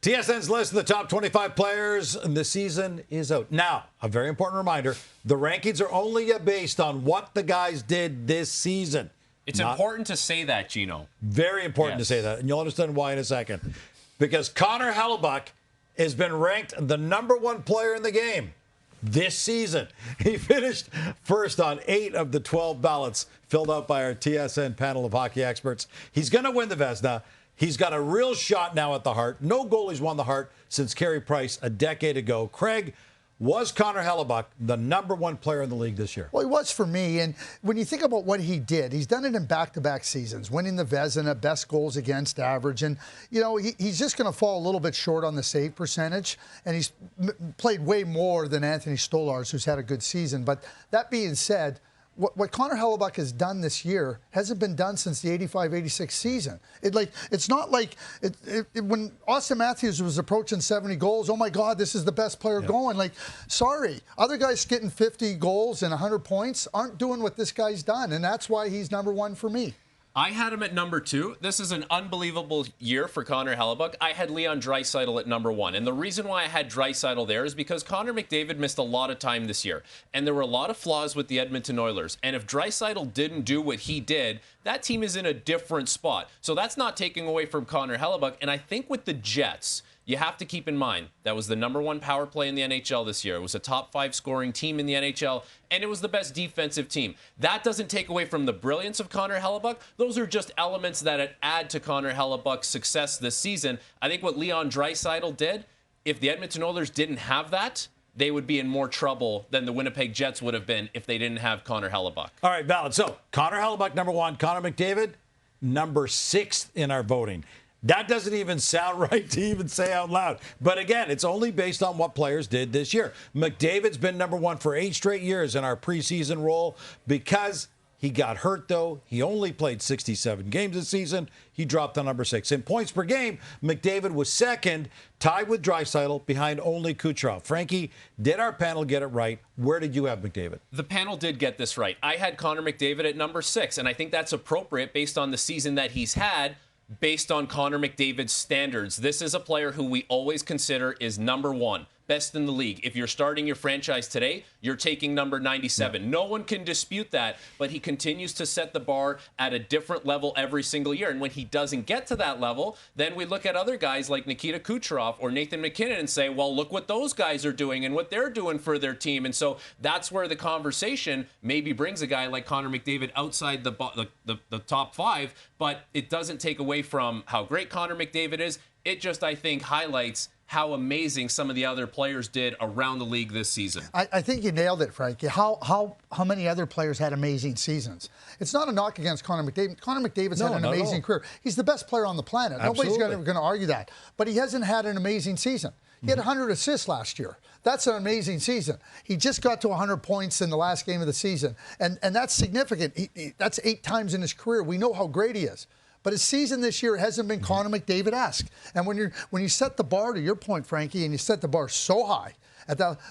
TSN's list of the top 25 players in the season is out. Now, a very important reminder, the rankings are only based on what the guys did this season. It's important to say that, Gino. Very important to say that, and you'll understand why in a second. Because Connor Hellebuyck has been ranked the #1 player in the game this season. He finished first on 8 of the 12 ballots filled out by our TSN panel of hockey experts. He's going to win the Vezina. He's got a real shot now at the Hart. No goalie's won the Hart since Carey Price a decade ago. Craig, was Connor Hellebuyck the #1 player in the league this year? Well, he was for me. And when you think about what he did, he's done it in back-to-back seasons, winning the Vezina, best goals against average. And, you know, he's just going to fall a little bit short on the save percentage. And he's played way more than Anthony Stolarz, who's had a good season. But that being said, what Connor Hellebuyck has done this year hasn't been done since the 85-86 season. It's not like when Austin Matthews was approaching 70 goals, oh my God, this is the best player going. Like, sorry, other guys getting 50 goals and 100 points aren't doing what this guy's done, and that's why he's #1 for me. I had him at #2. This is an unbelievable year for Connor Hellebuyck. I had Leon Draisaitl at #1. And the reason why I had Draisaitl there is because Connor McDavid missed a lot of time this year. And there were a lot of flaws with the Edmonton Oilers. And if Draisaitl didn't do what he did, that team is in a different spot. So that's not taking away from Connor Hellebuyck. And I think with the Jets, you have to keep in mind that was the #1 power play in the NHL this year. It was a top 5 scoring team in the NHL, and it was the best defensive team. That doesn't take away from the brilliance of Connor Hellebuyck. Those are just elements that add to Connor Hellebuck's success this season. I think what Leon Draisaitl did, if the Edmonton Oilers didn't have that, they would be in more trouble than the Winnipeg Jets would have been if they didn't have Connor Hellebuyck. All right, valid. So Connor Hellebuyck, #1. Connor McDavid, #6 in our voting. That doesn't even sound right to even say out loud. But again, it's only based on what players did this year. McDavid's been #1 for 8 straight years in our preseason role because he got hurt, though. He only played 67 games this season. He dropped to #6. In points per game, McDavid was second, tied with Draisaitl, behind only Kucherov. Frankie, did our panel get it right? Where did you have McDavid? The panel did get this right. I had Connor McDavid at #6, and I think that's appropriate based on the season that he's had. Based on Connor McDavid's standards, this is a player who we always consider is #1, best in the league. If you're starting your franchise today, you're taking number 97. No one can dispute that, but he continues to set the bar at a different level every single year. And when he doesn't get to that level, then we look at other guys like Nikita Kucherov or Nathan McKinnon and say, well, look what those guys are doing and what they're doing for their team. And so that's where the conversation maybe brings a guy like Connor McDavid outside the top 5, but it doesn't take away from how great Connor McDavid is. It just, I think, highlights how amazing some of the other players did around the league this season. I think you nailed it, Frankie. How many other players had amazing seasons? It's not a knock against Connor McDavid. Connor McDavid's had an amazing career. He's the best player on the planet. Absolutely. Nobody's going to argue that. But he hasn't had an amazing season. He had 100 assists last year. That's an amazing season. He just got to 100 points in the last game of the season. And that's significant. That's 8 times in his career. We know how great he is. But his season this year hasn't been Connor McDavid-esque. And when you set the bar, to your point, Frankie, and you set the bar so high,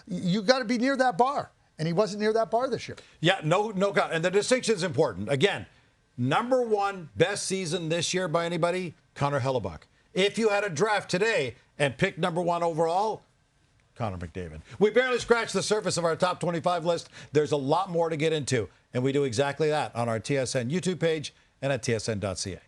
you got to be near that bar. And he wasn't near that bar this year. Yeah, no doubt. And the distinction is important. Again, #1 best season this year by anybody, Connor Hellebuyck. If you had a draft today and picked #1 overall, Connor McDavid. We barely scratched the surface of our top 25 list. There's a lot more to get into. And we do exactly that on our TSN YouTube page and at tsn.ca.